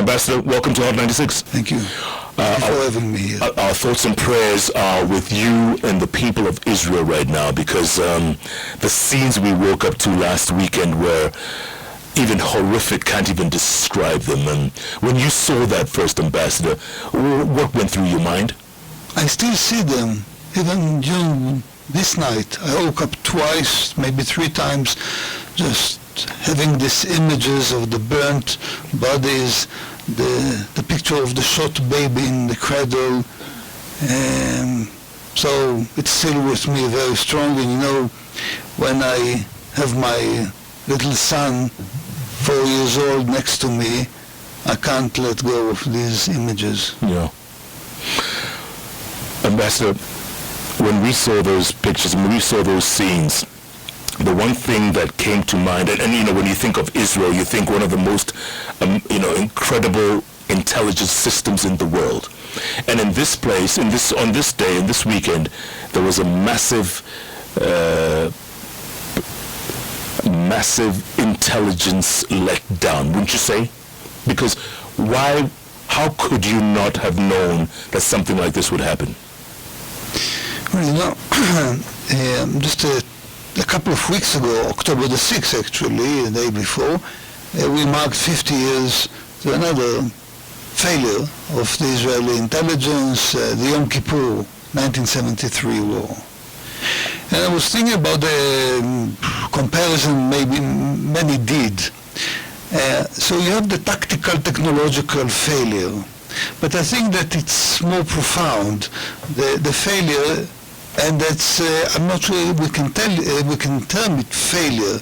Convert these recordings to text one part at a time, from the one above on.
Ambassador, welcome to Hot 96. Thank you. Thank you for having me here. Our thoughts and prayers are with you and the people of Israel right now, because the scenes we woke up to last weekend were even horrific, can't even describe them. And when you saw that first, Ambassador, what went through your mind? I still see them, even during this night. I woke up twice, maybe 3 times, just having these images of the burnt bodies, the picture of the shot baby in the cradle. So it's still with me very strong. And you know, when I have my little son, 4 years old, next to me, I can't let go of these images. Yeah. Ambassador, when we saw those pictures, when we saw those scenes, the one thing that came to mind, and you know, when you think of Israel, you think one of the most, incredible intelligence systems in the world. And in this place, on this day, in this weekend, there was a massive intelligence letdown, wouldn't you say? Because how could you not have known that something like this would happen? Well, you know, just a couple of weeks ago, October the 6th actually, the day before, we marked 50 years to another failure of the Israeli intelligence, the Yom Kippur 1973 war. And I was thinking about the comparison maybe many did. So you have the tactical technological failure, but I think that it's more profound, the failure, and that's, I'm not sure we can term it failure.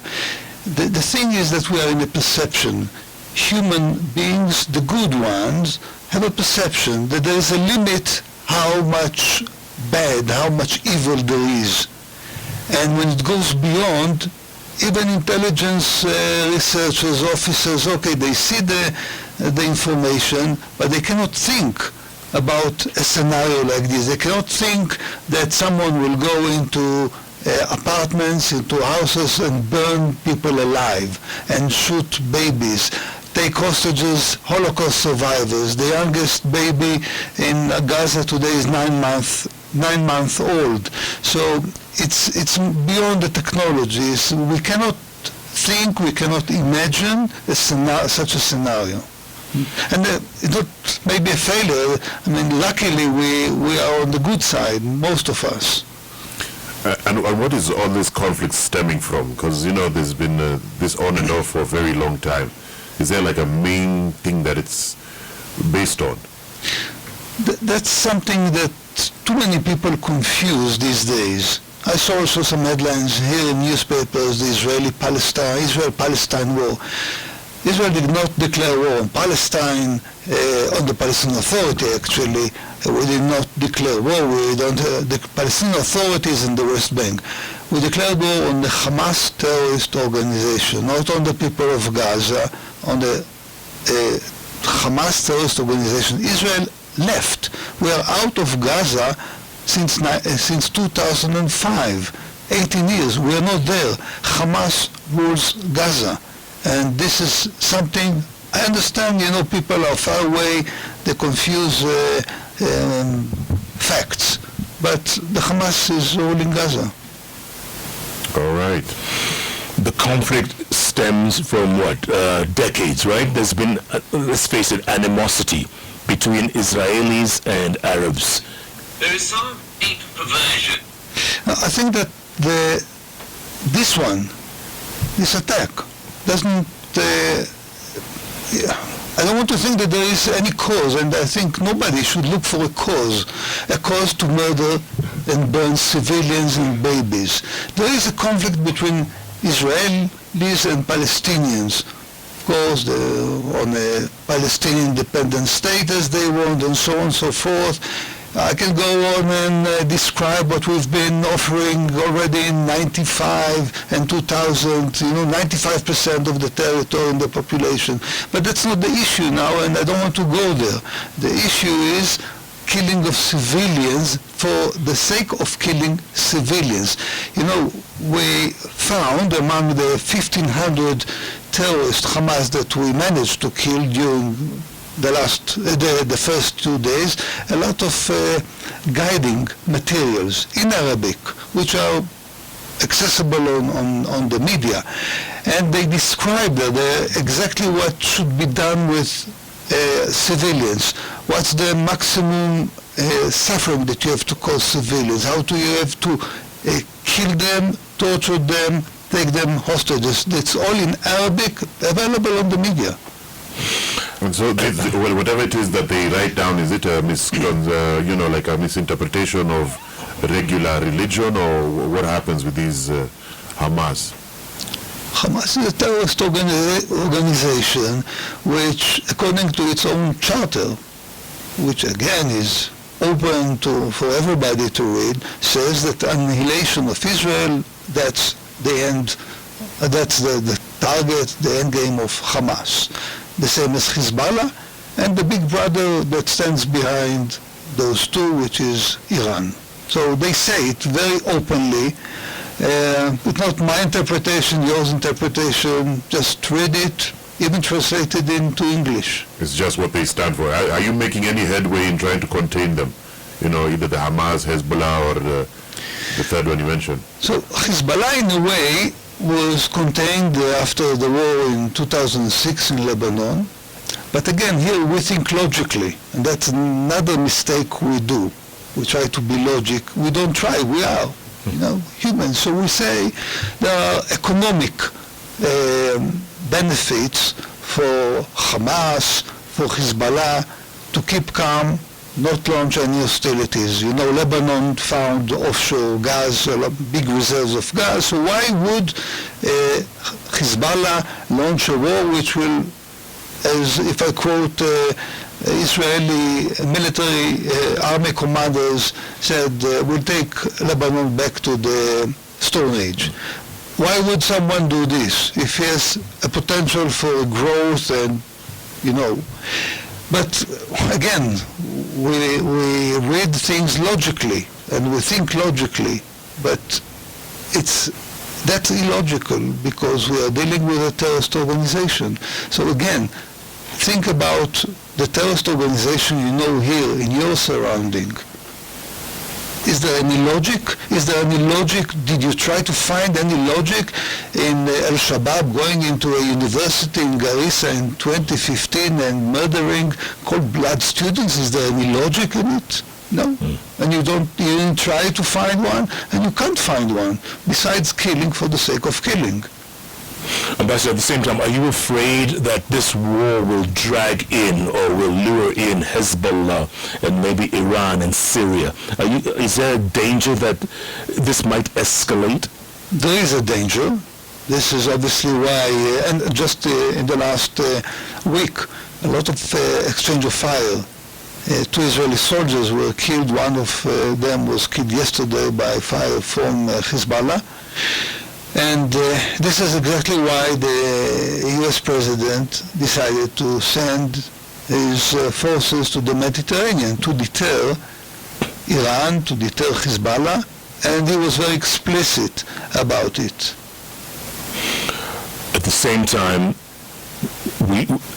The thing is that we are in a perception. Human beings, the good ones, have a perception that there is a limit how much bad, how much evil there is. And when it goes beyond, even intelligence researchers, officers, okay, they see the information, but they cannot think about a scenario like this. They cannot think that someone will go into apartments, into houses and burn people alive and shoot babies, take hostages, Holocaust survivors. The youngest baby in Gaza today is 9 months old. So it's beyond the technologies. We cannot think, we cannot imagine such a scenario. And it's not maybe a failure. I mean, luckily we are on the good side, most of us. And what is all this conflict stemming from? Because, you know, there's been this on and off for a very long time. Is there like a main thing that it's based on? That's something that too many people confuse these days. I saw also some headlines here in newspapers, the Israel-Palestine war. Israel did not declare war on Palestine, on the Palestinian Authority actually. We did not declare war. The Palestinian Authority is in the West Bank. We declared war on the Hamas terrorist organization, not on the people of Gaza, on the Hamas terrorist organization. Israel left. We are out of Gaza since 2005, 18 years. We are not there. Hamas rules Gaza. And this is something, I understand, you know, people are far away, they confuse facts, but the Hamas is ruling Gaza. All right. The conflict stems from what? Decades, right? There's been, let's face it, animosity between Israelis and Arabs. There is some deep perversion. I think that this attack, doesn't, I don't want to think that there is any cause, and I think nobody should look for a cause to murder and burn civilians and babies. There is a conflict between Israelis and Palestinians. Of course, on a Palestinian independent status they want, and so on and so forth. I can go on and describe what we've been offering already in 95 and 2000, you know, 95% of the territory and the population. But that's not the issue now, and I don't want to go there. The issue is killing of civilians for the sake of killing civilians. You know, we found among the 1,500 terrorists, Hamas, that we managed to kill during the first 2 days, a lot of guiding materials in Arabic, which are accessible on the media. And they describe exactly what should be done with civilians. What's the maximum suffering that you have to cause civilians? How do you have to kill them, torture them, take them hostages? That's all in Arabic, available on the media. And so, whatever it is that they write down, is it a like a misinterpretation of regular religion, or what happens with these Hamas? Hamas is a terrorist organization which, according to its own charter, which again is open for everybody to read, says that annihilation of Israel, that's the end, that's the target, the end game of Hamas. The same as Hezbollah, and the big brother that stands behind those two, which is Iran. So they say it very openly. It's not my interpretation, yours interpretation. Just read it, even translated into English. It's just what they stand for. Are you making any headway in trying to contain them? Either the Hamas, Hezbollah, or the third one you mentioned? So Hezbollah, in a way, was contained after the war in 2006 in Lebanon. But again, here we think logically, and that's another mistake we do. We try to be logic. We don't try, we are, humans. So we say there are economic benefits for Hamas, for Hezbollah to keep calm, not launch any hostilities. Lebanon found offshore gas, big reserves of gas, so why would Hezbollah launch a war which will, as if I quote Israeli military army commanders said, will take Lebanon back to the Stone Age. Why would someone do this if he has a potential for growth and, But again, we read things logically and we think logically, but that's illogical because we are dealing with a terrorist organization. So again, think about the terrorist organization here in your surrounding. Is there any logic? Is there any logic? Did you try to find any logic in Al-Shabaab going into a university in Garissa in 2015 and murdering cold-blood students? Is there any logic in it? No. And you didn't try to find one, and you can't find one, besides killing for the sake of killing. Ambassador, at the same time, are you afraid that this war will drag in or will lure in Hezbollah and maybe Iran and Syria? Is there a danger that this might escalate? There is a danger. This is obviously why, and just in the last week, a lot of exchange of fire. 2 Israeli soldiers were killed. One of them was killed yesterday by fire from Hezbollah. And this is exactly why the U.S. president decided to send his forces to the Mediterranean to deter Iran, to deter Hezbollah, and he was very explicit about it. At the same time,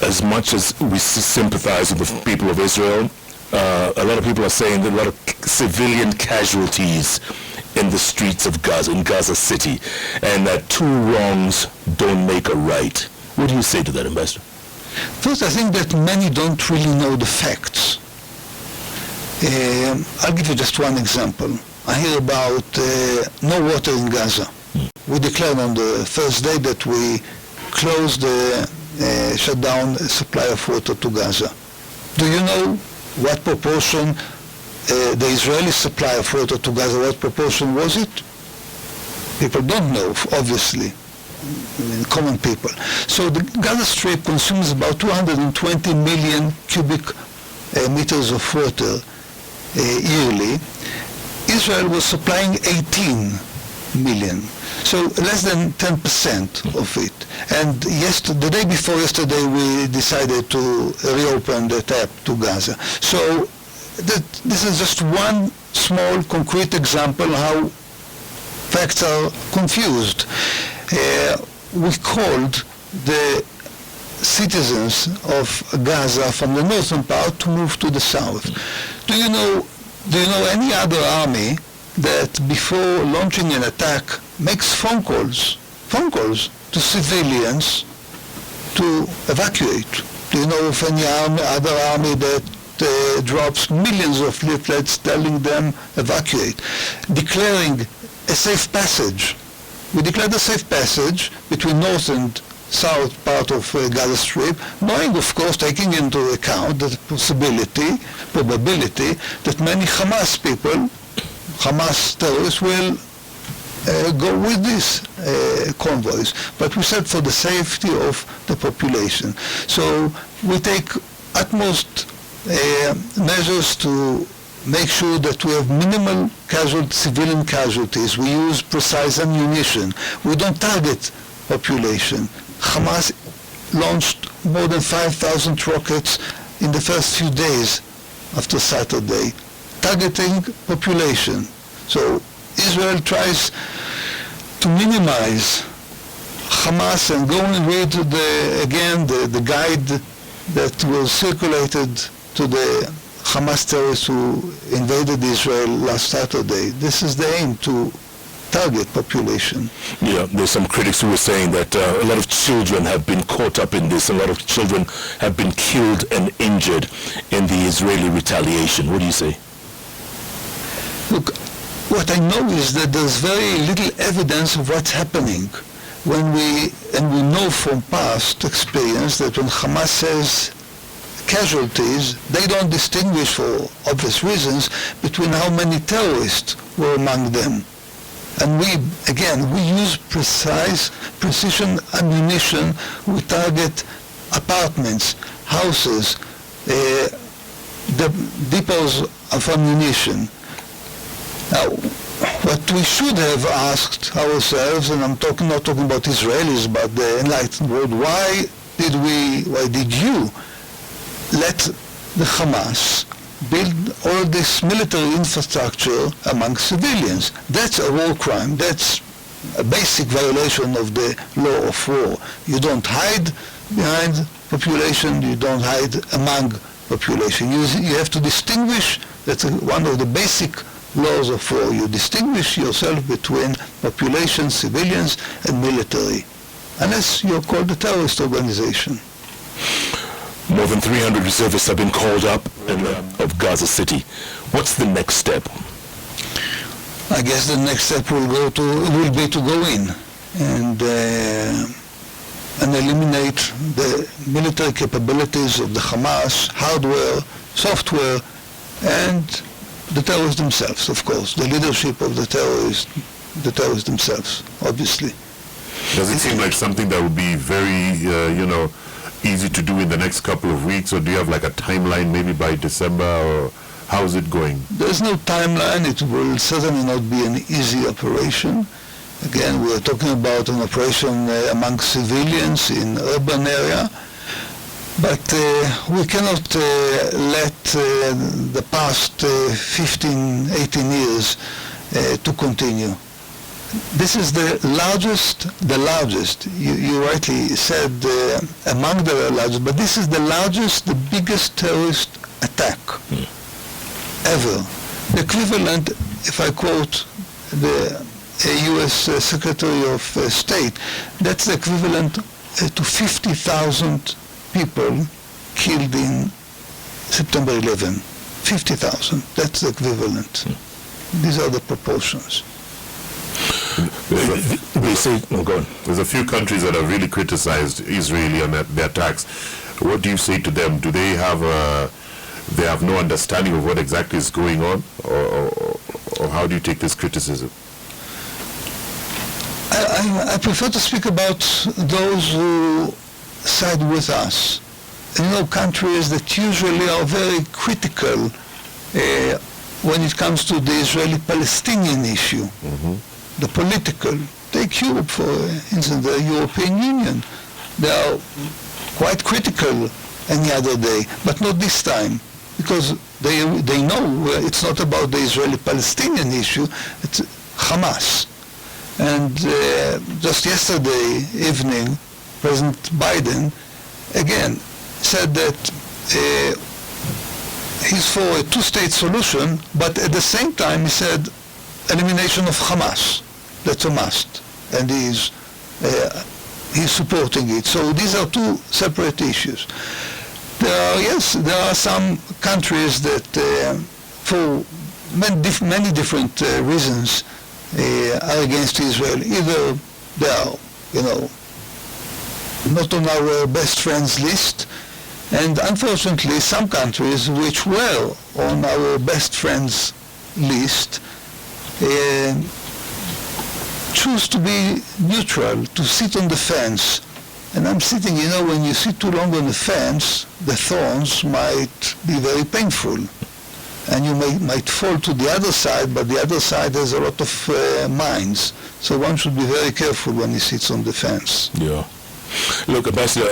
as much as we sympathize with the people of Israel, a lot of people are saying that a lot of civilian casualties in the streets of Gaza, in Gaza City, and that 2 wrongs don't make a right. What do you say to that, Ambassador? First, I think that many don't really know the facts. I'll give you just one example. I hear about no water in Gaza. We declared on the first day that we closed shut down supply of water to Gaza. Do you know what proportion the Israeli supply of water to Gaza, what proportion was it? People don't know, obviously, common people. So the Gaza Strip consumes about 220 million cubic meters of water yearly. Israel was supplying 18 million, so less than 10% of it. And the day before yesterday, we decided to reopen the tap to Gaza. So this is just one small concrete example how facts are confused. We called the citizens of Gaza from the northern part to move to the south. Do you know any other army that before launching an attack makes phone calls to civilians to evacuate? Do you know of any other army that drops millions of leaflets telling them evacuate, declaring a safe passage? We declared a safe passage between north and south part of Gaza Strip, knowing, of course, taking into account the probability that many Hamas terrorists will go with these convoys. But we said for the safety of the population. So we take utmost measures to make sure that we have minimal civilian casualties. We use precise ammunition. We don't target population. Hamas launched more than 5,000 rockets in the first few days after Saturday, targeting population. So Israel tries to minimize Hamas, and go and read the guide that was circulated to the Hamas terrorists who invaded Israel last Saturday. This is the aim, to target population. Yeah, there's some critics who are saying that a lot of children have been caught up in this. A lot of children have been killed and injured in the Israeli retaliation. What do you say? Look, what I know is that there's very little evidence of what's happening. We know from past experience that when Hamas says casualties, they don't distinguish, for obvious reasons, between how many terrorists were among them. And we use precision ammunition. We target apartments, houses, the depots of ammunition. Now, what we should have asked ourselves, and I'm not talking about Israelis, but the enlightened world, why did you let the Hamas build all this military infrastructure among civilians? That's a war crime. That's a basic violation of the law of war. You don't hide behind population, you don't hide among population. You have to distinguish. That's one of the basic laws of war. You distinguish yourself between population, civilians, and military, unless you're called a terrorist organization. More than 300 reservists have been called up of Gaza City. What's the next step? I guess the next step will be to go in and eliminate the military capabilities of the Hamas, hardware, software, and the terrorists themselves, of course, the leadership of the terrorists themselves, obviously. Does it seem like something that would be very, easy to do in the next couple of weeks, or do you have like a timeline, maybe by December, or how is it going? There's no timeline. It will certainly not be an easy operation. Again, we're talking about an operation among civilians in urban area, but we cannot let the past 15, 18 years to continue. This is the largest, you rightly said among the largest, but this is the largest, the biggest terrorist attack ever. The equivalent, if I quote the U.S. Secretary of State, that's the equivalent to 50,000 people killed in September 11. 50,000, that's the equivalent. These are the proportions. There's a few countries that have really criticized Israel and their attacks. What do you say to them? Do they have no understanding of what exactly is going on, or how do you take this criticism? I prefer to speak about those who side with us. Countries that usually are very critical when it comes to the Israeli-Palestinian issue. Mm-hmm. The political. Take Europe, for instance, the European Union. They are quite critical any other day, but not this time, because they know it's not about the Israeli-Palestinian issue, it's Hamas. And just yesterday evening, President Biden again, said that he's for a two-state solution, but at the same time he said elimination of Hamas. That's a must, and he's supporting it. So these are two separate issues. There are some countries that, for many different reasons, are against Israel. Either they are, not on our best friends list, and unfortunately some countries which were on our best friends list choose to be neutral, to sit on the fence. And I'm sitting, when you sit too long on the fence, the thorns might be very painful. And you might fall to the other side, but the other side has a lot of mines. So one should be very careful when he sits on the fence. Yeah. Look, Ambassador,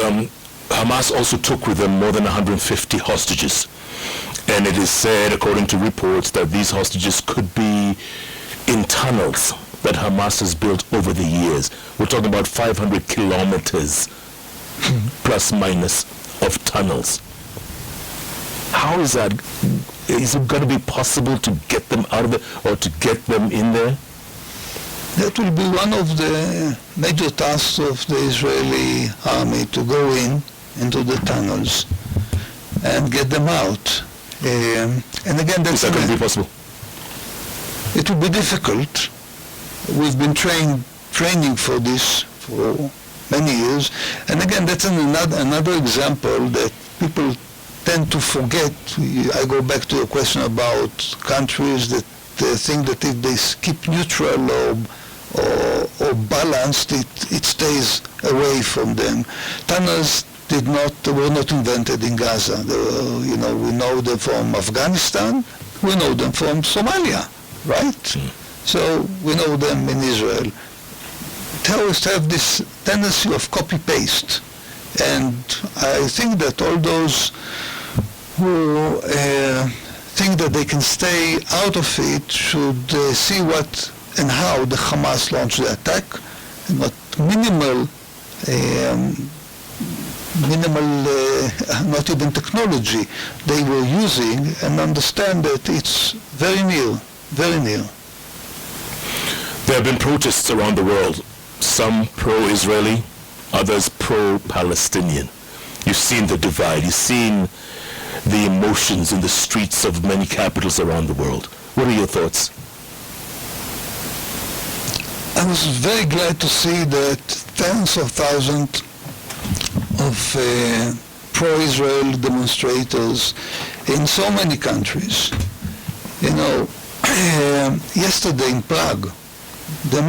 Hamas also took with them more than 150 hostages. And it is said, according to reports, that these hostages could be in tunnels that Hamas has built over the years. We're talking about 500 kilometers, plus minus, of tunnels. How is that? Is it going to be possible to get them out of it, or to get them in there? That will be one of the major tasks of the Israeli army, to go into the tunnels and get them out. And again, that's... Is that going to be possible? It will be difficult. We've been training for this for many years. And again, that's another example that people tend to forget. I go back to a question about countries that think that if they keep neutral or balanced, it stays away from them. Tunnels were not invented in Gaza. We know them from Afghanistan. We know them from Somalia, right? So we know them in Israel. Terrorists have this tendency of copy-paste. And I think that all those who think that they can stay out of it should see what and how the Hamas launched the attack, and what minimal, not even technology they were using, and understand that it's very near, very near. There have been protests around the world, some pro-Israeli, others pro-Palestinian. You've seen the divide, you've seen the emotions in the streets of many capitals around the world. What are your thoughts? I was very glad to see that tens of thousands of pro-Israel demonstrators in so many countries. Yesterday in Prague, the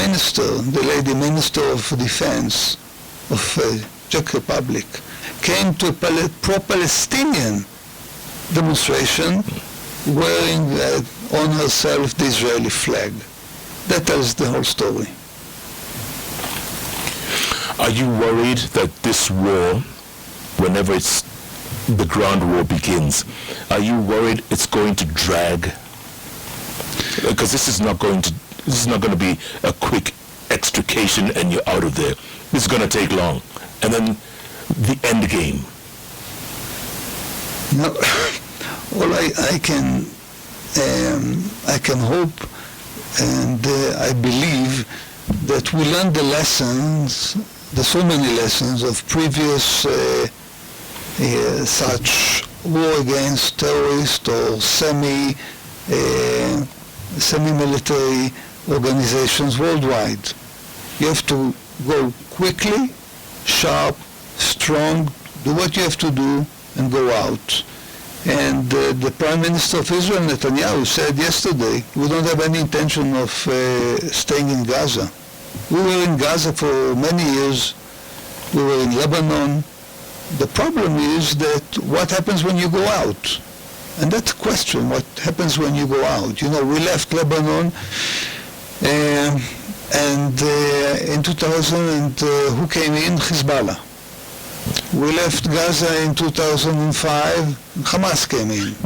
lady minister of defense of Czech Republic, came to a pro-Palestinian demonstration wearing on herself the Israeli flag. That tells the whole story. Are you worried that this war, whenever the ground war begins, are you worried it's going to drag? Because this is not going to be a quick extrication and you're out of there. This is going to take long. And then the end game. All I can hope, and I believe that we learned the lessons, so many lessons of previous such war against terrorists or semi-military organizations worldwide. You have to go quickly, sharp, strong, do what you have to do, and go out. And the Prime Minister of Israel, Netanyahu, said yesterday, we don't have any intention of staying in Gaza. We were in Gaza for many years. We were in Lebanon. The problem is that what happens when you go out? And that's a question, what happens when you go out? We left Lebanon and in 2000, and who came in? Hezbollah. We left Gaza in 2005, Hamas came in.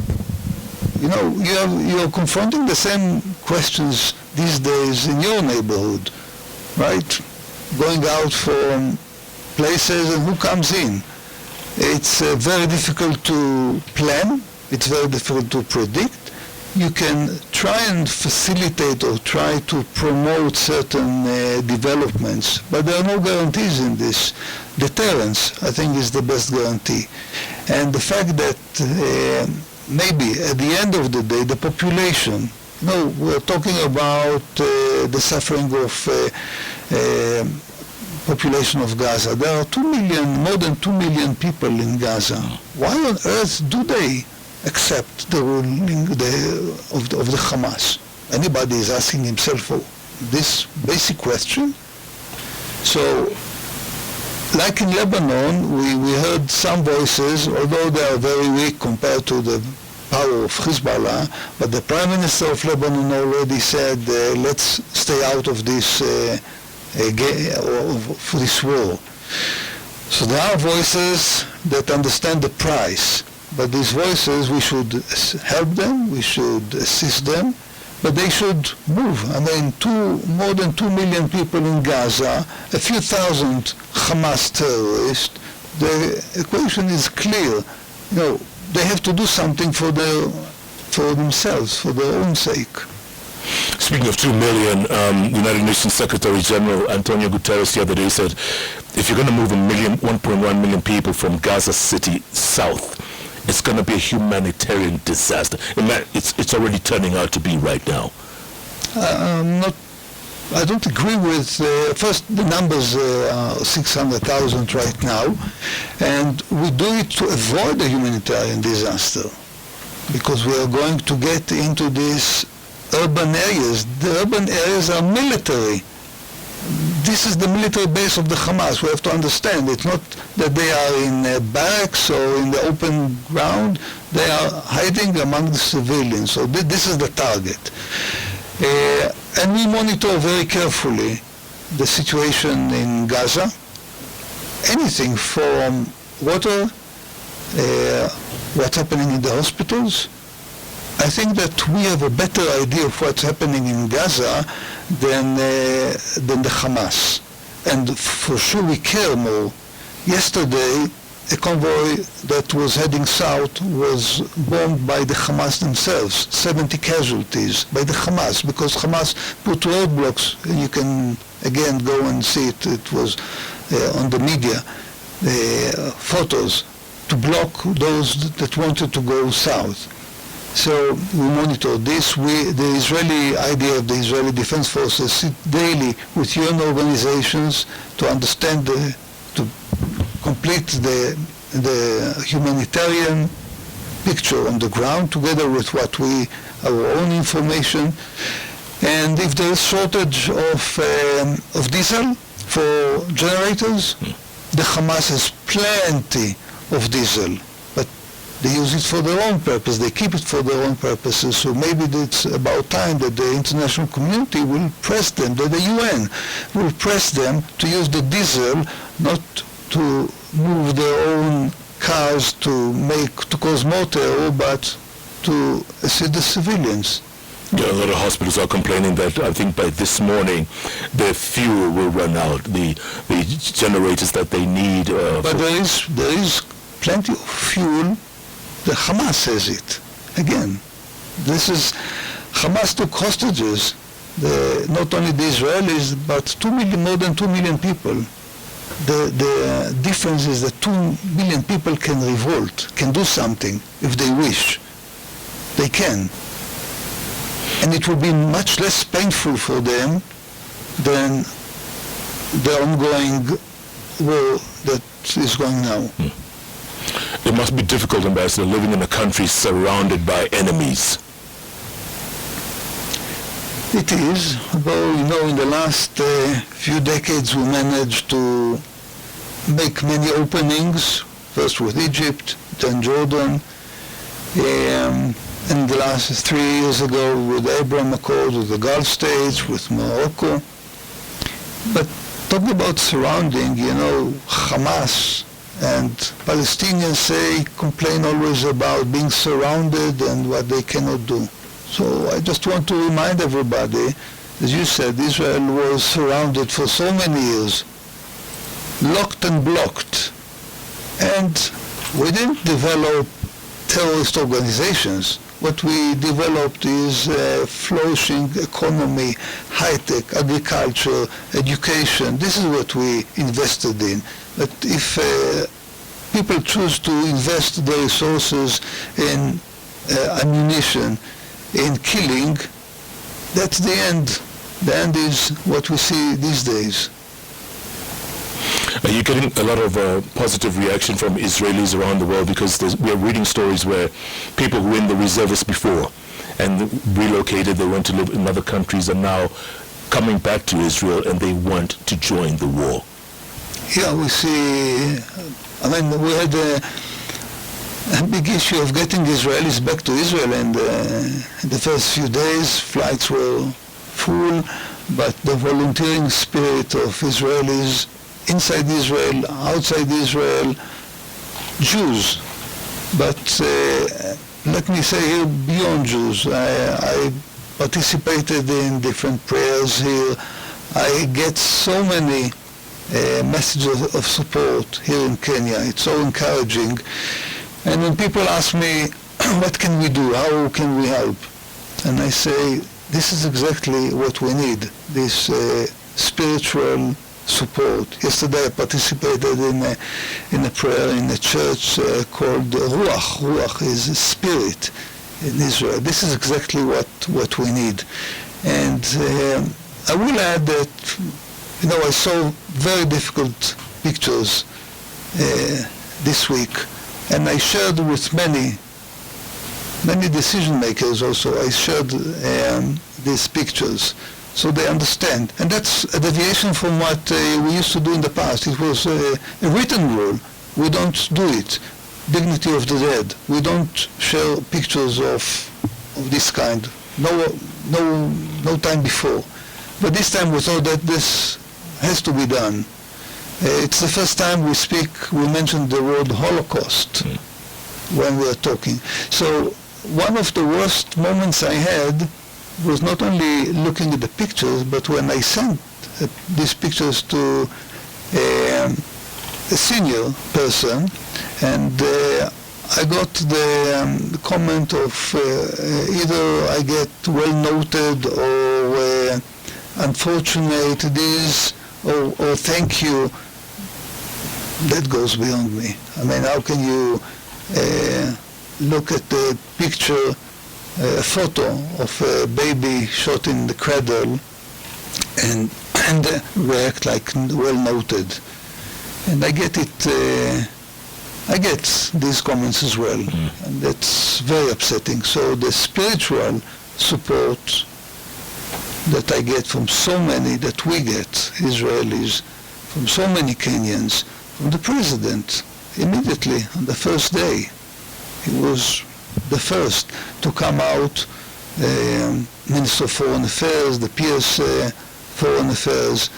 You're confronting the same questions these days in your neighborhood, right? Going out from places, and who comes in? It's very difficult to plan. It's very difficult to predict. You can try and facilitate or try to promote certain developments, but there are no guarantees in this. Deterrence, I think, is the best guarantee. And the fact that maybe at the end of the day, the population, we're talking about the suffering of population of Gaza. There are more than 2 million people in Gaza. Why on earth do they accept the ruling of the Hamas? Anybody is asking himself this basic question? So, like in Lebanon, we heard some voices, although they are very weak compared to the power of Hezbollah, but the Prime Minister of Lebanon already said, let's stay out of this for this war. So there are voices that understand the price, but these voices, we should help them, we should assist them, but they should move. I mean, more than 2 million people in Gaza, a few thousand Hamas terrorists, the equation is clear. They have to do something for themselves, for their own sake. Speaking of 2 million, United Nations Secretary General Antonio Guterres the other day said, if you're going to move 1.1 million people from Gaza City south, it's going to be a humanitarian disaster. It's already turning out to be right now. I don't agree with, first the numbers are 600,000 right now, and we do it to avoid a humanitarian disaster, because we are going to get into these urban areas. The urban areas are military. This is the military base of the Hamas. We have to understand. It's not that they are in barracks or in the open ground. They are hiding among the civilians. So this is the target. And we monitor very carefully the situation in Gaza. Anything from water, what's happening in the hospitals. I think that we have a better idea of what's happening in Gaza than the Hamas. And for sure we care more. Yesterday, a convoy that was heading south was bombed by the Hamas themselves, 70 casualties by the Hamas, because Hamas put roadblocks. You can again go and see it. It was on the media, photos, to block those that wanted to go south. So we monitor this. The Israeli IDF, the Israeli Defense Forces, sit daily with UN organizations to understand, to complete the humanitarian picture on the ground, together with our own information. And if there is shortage of diesel for generators, the Hamas has plenty of diesel. They use it for their own purpose. They keep it for their own purposes. So maybe it's about time that the international community will press them, that the UN will press them to use the diesel, not to move their own cars to cause more terror, but to assist the civilians. Yeah, a lot of hospitals are complaining that I think by this morning their fuel will run out, the generators that they need. But there is plenty of fuel. The Hamas has it. Again, Hamas took hostages, not only the Israelis, but more than 2 million people. The difference is that 2 million people can revolt, can do something if they wish. They can. And it will be much less painful for them than the ongoing war that is going now. It must be difficult, Ambassador, living in a country surrounded by enemies. It is, though, in the last few decades we managed to make many openings, first with Egypt, then Jordan, and the last 3 years ago with the Abraham Accords, with the Gulf states, with Morocco. But talking about surrounding, Hamas and Palestinians complain always about being surrounded and what they cannot do. So I just want to remind everybody, as you said, Israel was surrounded for so many years, locked and blocked. And We didn't develop terrorist organizations. What we developed is a flourishing economy, high-tech, agriculture, education. This is what we invested in. But if people choose to invest their resources in ammunition, in killing, that's the end. The end is what we see these days. Are you getting a lot of positive reaction from Israelis around the world? Because we're reading stories where people who were in the reservists before and relocated, they went to live in other countries, are now coming back to Israel and they want to join the war. Yeah, we see, I mean, we had a big issue of getting Israelis back to Israel, and in the first few days flights were full, but the volunteering spirit of Israelis inside Israel, outside Israel, Jews, but let me say here, beyond Jews, I participated in different prayers here. I get so many messages of support here in Kenya. It's so encouraging. And when people ask me, what can we do? How can we help? And I say, this is exactly what we need, this spiritual support. Yesterday I participated in a prayer in a church called Ruach. Ruach is a spirit in Israel. This is exactly what we need. And I will add that, I saw very difficult pictures this week, and I shared with many decision makers also. I shared these pictures so they understand. And that's a deviation from what we used to do in the past. It was a written rule. We don't do it. Dignity of the dead. We don't share pictures of this kind. No time before. But this time we thought that this has to be done. It's the first time we mentioned the word Holocaust when we are talking. So one of the worst moments I had was not only looking at the pictures, but when I sent these pictures to a senior person, and I got the comment of either I get well noted or unfortunate this or thank you. That goes beyond me. I mean, how can you look at the picture, a photo of a baby shot in the cradle and react like well noted? And I get it, I get these comments as well, and that's very upsetting. So the spiritual support that I get from so many, that we get, Israelis, from so many Kenyans, from the president, immediately on the first day. He was the first to come out, Minister of Foreign Affairs, the PS Foreign Affairs.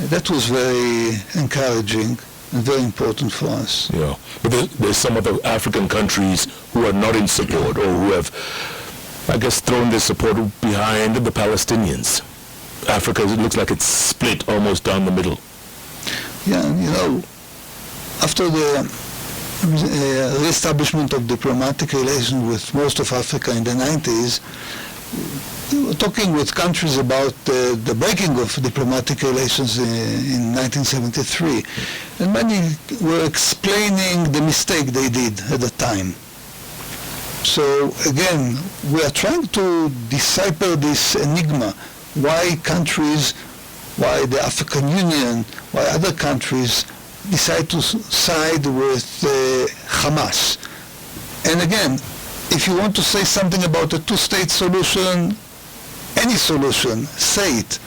That was very encouraging and very important for us. Yeah, but there's some other African countries who are not in support or who have, I guess, thrown their support behind the Palestinians. Africa, it looks like it's split almost down the middle. Yeah, after the re-establishment of diplomatic relations with most of Africa in the 90s, we were talking with countries about the breaking of diplomatic relations in 1973, and many were explaining the mistake they did at the time. So again, we are trying to decipher this enigma, why countries, why the African Union, why other countries decide to side with Hamas. And again, if you want to say something about a two-state solution, any solution, say it.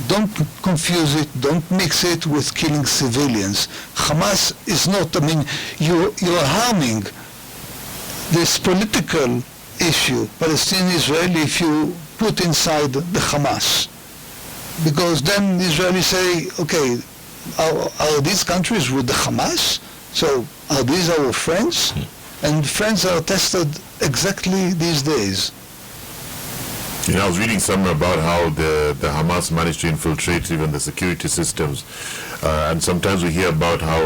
Don't confuse it, don't mix it with killing civilians. Hamas is not, you are harming this political issue, Palestinian-Israeli, if you put inside the Hamas. Because then Israelis say, okay, are these countries with the Hamas? So are these our friends? And friends are tested exactly these days. I was reading somewhere about how the Hamas managed to infiltrate even the security systems. And sometimes we hear about how,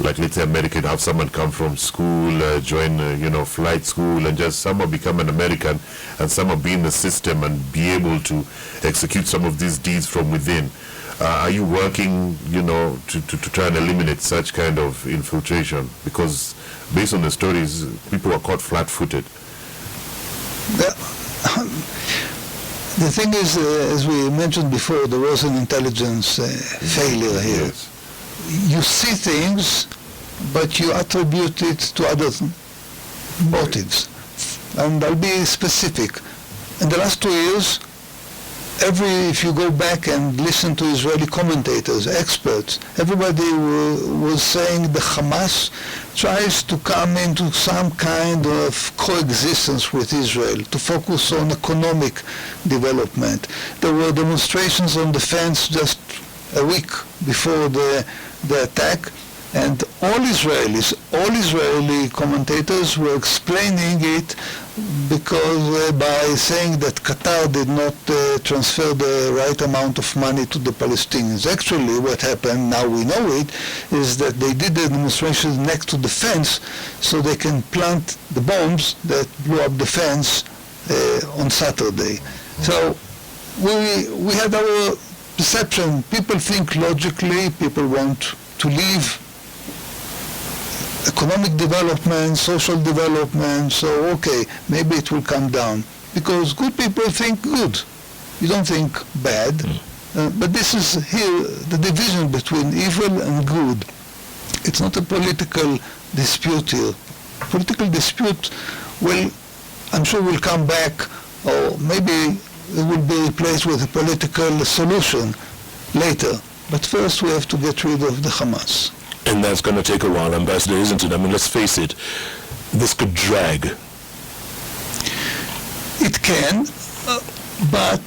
like let's say American, have someone come from school, join, flight school, and just somehow become an American and somehow be in the system and be able to execute some of these deeds from within. Are you working, to try and eliminate such kind of infiltration? Because based on the stories, people are caught flat-footed. The thing is, as we mentioned before, there was an intelligence failure here. Yes. You see things, but you attribute it to other motives. And I'll be specific. In the last 2 years, if you go back and listen to Israeli commentators, experts, everybody was saying the Hamas tries to come into some kind of coexistence with Israel, to focus on economic development. There were demonstrations on the fence just a week before the attack, and all Israeli commentators were explaining it because by saying that Qatar did not transfer the right amount of money to the Palestinians. Actually, what happened, now we know it, is that they did the demonstration next to the fence so they can plant the bombs that blew up the fence on Saturday. So we had our perception. People think logically, people want to leave economic development, social development, so okay, maybe it will come down. Because good people think good. You don't think bad. But this is here, the division between evil and good. It's not a political dispute here. Political dispute will, I'm sure, will come back, or maybe it will be replaced with a political solution later. But first we have to get rid of the Hamas. And that's going to take a while, Ambassador, isn't it? I mean, let's face it, this could drag. It can, but,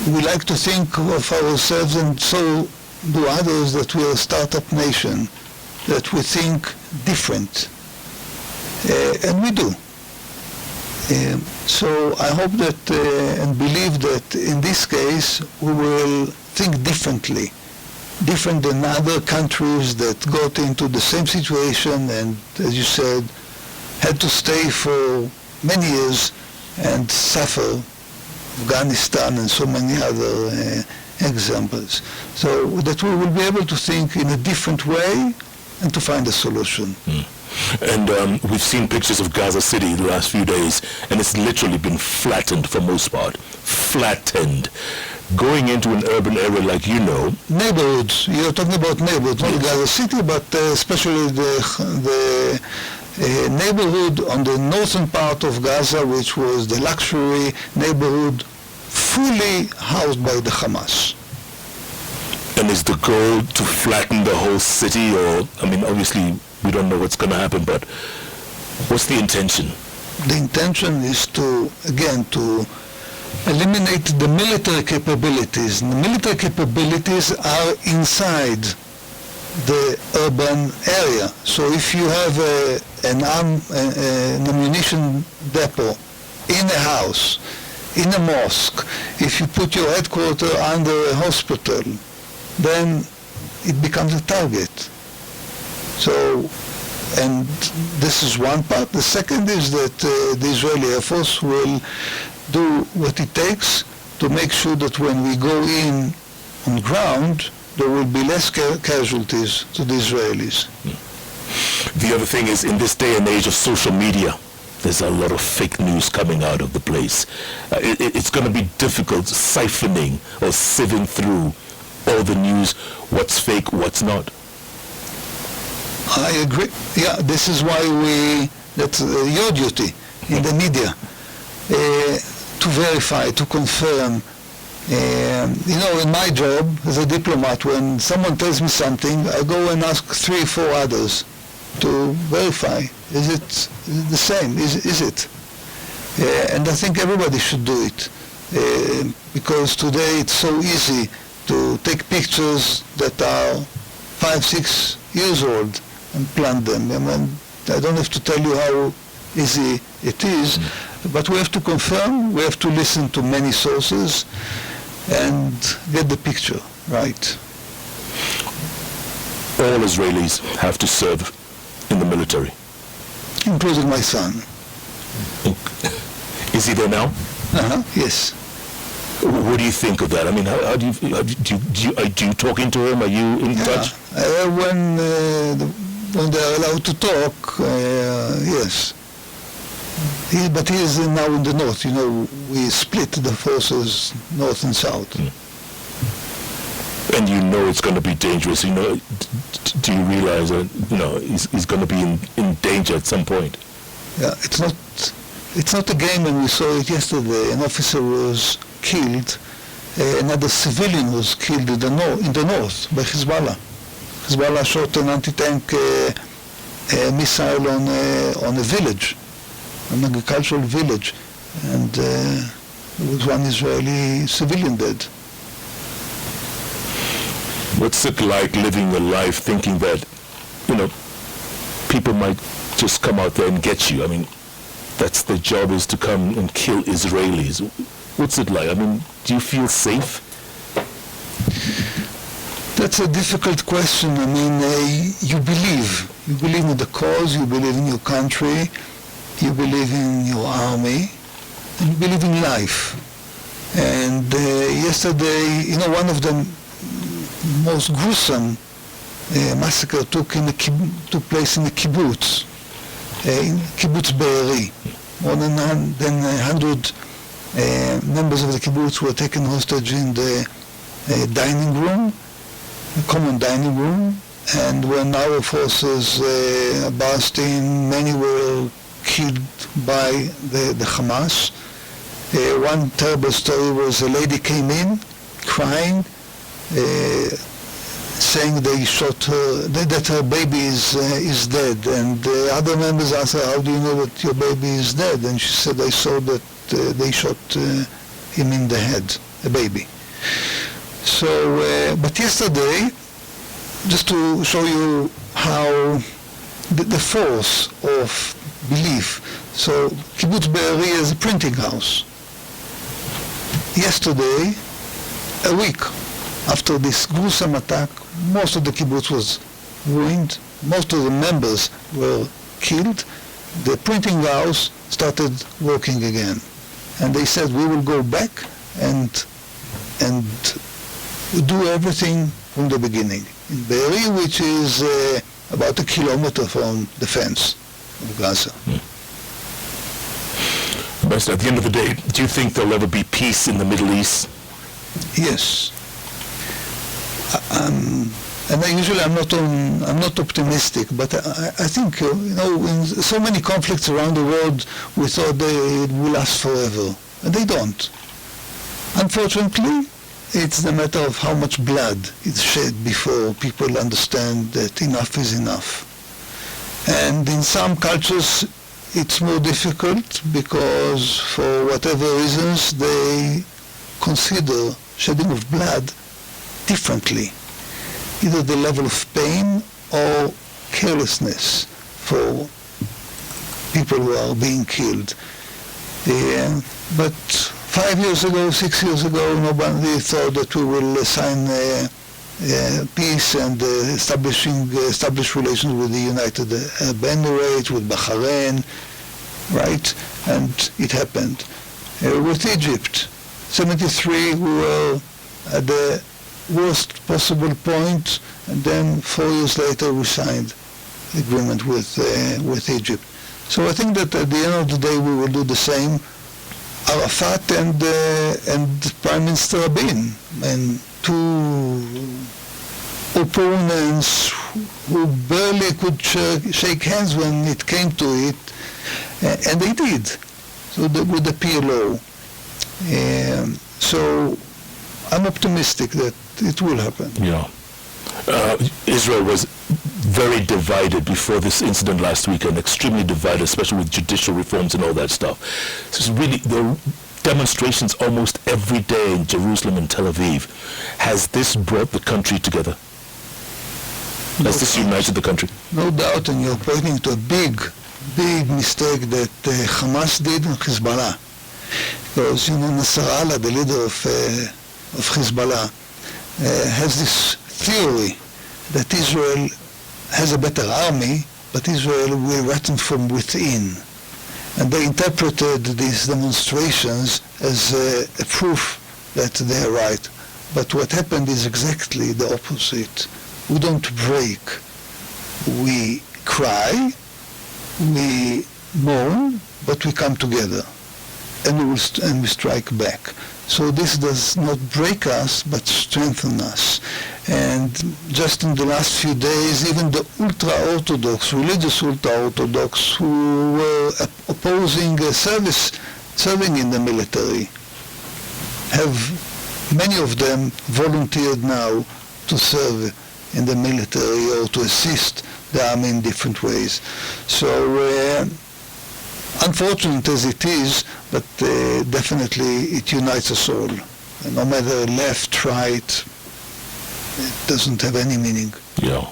we like to think of ourselves, and so do others, that we are a startup nation, that we think different. And we do. So I hope that and believe that in this case we will think differently. Different than other countries that got into the same situation and, as you said, had to stay for many years and suffer, Afghanistan and so many other examples. So that we will be able to think in a different way and to find a solution. And we've seen pictures of Gaza City the last few days, and it's literally been flattened for most part. Flattened. Going into an urban area like neighborhoods. You're talking about neighborhoods, not Gaza City, but especially the neighborhood on the northern part of Gaza, which was the luxury neighborhood, fully housed by the Hamas. And is the goal to flatten the whole city, or, I mean, obviously we don't know what's going to happen, but what's the intention? The intention is to eliminate the military capabilities. And the military capabilities are inside the urban area. So if you have an ammunition depot in a house, in a mosque, if you put your headquarters under a hospital, then it becomes a target. So, and this is one part. The second is that the Israeli Air Force will do what it takes to make sure that when we go in on ground, there will be less casualties to the Israelis. The other thing is, in this day and age of social media, there's a lot of fake news coming out of the place. It's going to be difficult siphoning or sieving through all the news, what's fake, what's not. I agree. Yeah, this is why that's your duty in the media, to verify, to confirm. In my job as a diplomat, when someone tells me something, I go and ask 3 or 4 others to verify. Is it the same? Is it? And I think everybody should do it, because today it's so easy to take pictures that are 5, 6 years old and plant them. I mean, I don't have to tell you how easy it is, but we have to confirm, we have to listen to many sources and get the picture right. all Israelis have to serve in the military, including my son. Is he there now? Yes. What do you think of that? I mean, how do you talking to him? Are you in touch? When they're allowed to talk, yes. But he is now in the north. You know, we split the forces north and south. And you know it's going to be dangerous. You know, do you realize that he's going to be in danger at some point? Yeah, it's not a game, and we saw it yesterday. An officer was killed. Another civilian was killed in the north by Hezbollah. Hezbollah shot an anti-tank missile on a village, an agricultural village, and there was one Israeli civilian dead. What's it like living a life thinking that, people might just come out there and get you? I mean, that's their job, is to come and kill Israelis. What's it like? I mean, do you feel safe? That's a difficult question. I mean, you believe in the cause, you believe in your country, you believe in your army, and you believe in life. And yesterday, one of the most gruesome massacre took place in a kibbutz, in kibbutz Be'eri. More than 100 members of the kibbutz were taken hostage in the dining room, a common dining room, and when our forces burst in, many were killed by the Hamas. One terrible story was a lady came in crying, saying they shot her, that her baby is dead, and other members asked her, how do you know that your baby is dead? And she said, I saw that they shot him in the head, a baby. So, but yesterday, just to show you how the force of belief. So Kibbutz Be'eri is a printing house. Yesterday, a week after this gruesome attack, most of the kibbutz was ruined, most of the members were killed. The printing house started working again. And they said, we will go back and do everything from the beginning. In Be'eri, which is about a kilometer from the fence of Gaza. But at the end of the day, do you think there'll ever be peace in the Middle East? Yes. And I'm not optimistic, but I think in so many conflicts around the world, we thought they will last forever, and they don't. Unfortunately, it's the matter of how much blood is shed before people understand that enough is enough. And in some cultures, it's more difficult because for whatever reasons they consider shedding of blood differently, either the level of pain or carelessness for people who are being killed. But 5 years ago, 6 years ago, nobody thought that we will sign peace and establish relations with the United Arab Emirates, with Bahrain, right? And it happened. With Egypt, 1973, we were at the worst possible point, and then 4 years later we signed the agreement with Egypt. So I think that at the end of the day we will do the same. Arafat and Prime Minister Rabin, and two opponents who barely could shake hands when it came to it, and they did, so with the PLO. So I'm optimistic that it will happen. Yeah. Israel was very divided before this incident last week, and extremely divided, especially with judicial reforms and all that stuff. So it's really, there are demonstrations almost every day in Jerusalem and Tel Aviv. Has this brought the country together? Has this united the country? No doubt, and you're pointing to a big mistake that Hamas did and Hezbollah. Because, Nasrallah, the leader of Hezbollah, has this theory that Israel has a better army, but Israel will threaten from within. And they interpreted these demonstrations as a proof that they're right. But what happened is exactly the opposite. We don't break. We cry, we mourn, but we come together, and we strike back. So this does not break us, but strengthen us. And just in the last few days, even the ultra-Orthodox, religious ultra-Orthodox who were opposing serving in the military, many of them volunteered now to serve in the military or to assist the army in different ways. So unfortunate as it is, but definitely it unites us all. No matter left, right, it doesn't have any meaning. Yeah.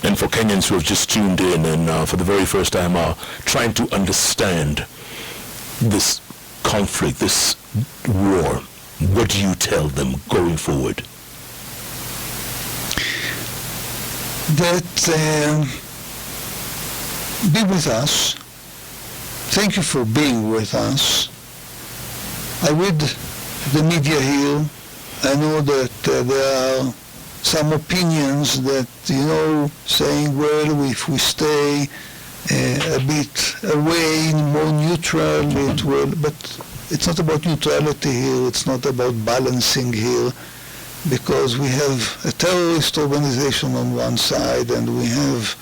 And for Kenyans who have just tuned in and for the very first time are trying to understand this conflict, this war, what do you tell them going forward? That be with us. Thank you for being with us. I read the media here. I know that there are some opinions that, saying, well, if we stay a bit away, more neutral, it will, but it's not about neutrality here, it's not about balancing here, because we have a terrorist organization on one side and we have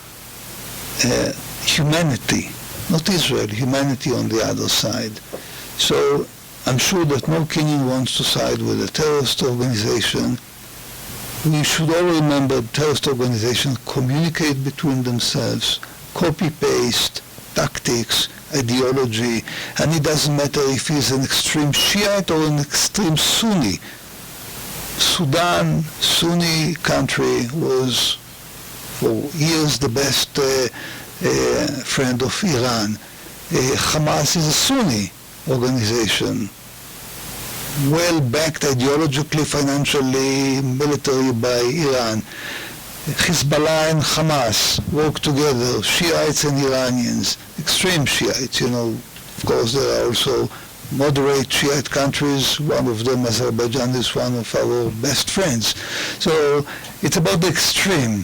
humanity, not Israel, humanity on the other side. So I'm sure that no Kenyan wants to side with a terrorist organization. We should all remember terrorist organizations communicate between themselves, copy-paste, tactics, ideology, and it doesn't matter if he's an extreme Shiite or an extreme Sunni. Sudan, Sunni country, was for years the best friend of Iran. Hamas is a Sunni organization, well backed ideologically, financially, military by Iran. Hezbollah and Hamas work together, Shiites and Iranians, extreme Shiites, Of course, there are also moderate Shiite countries. One of them, Azerbaijan, is one of our best friends. So it's about the extreme.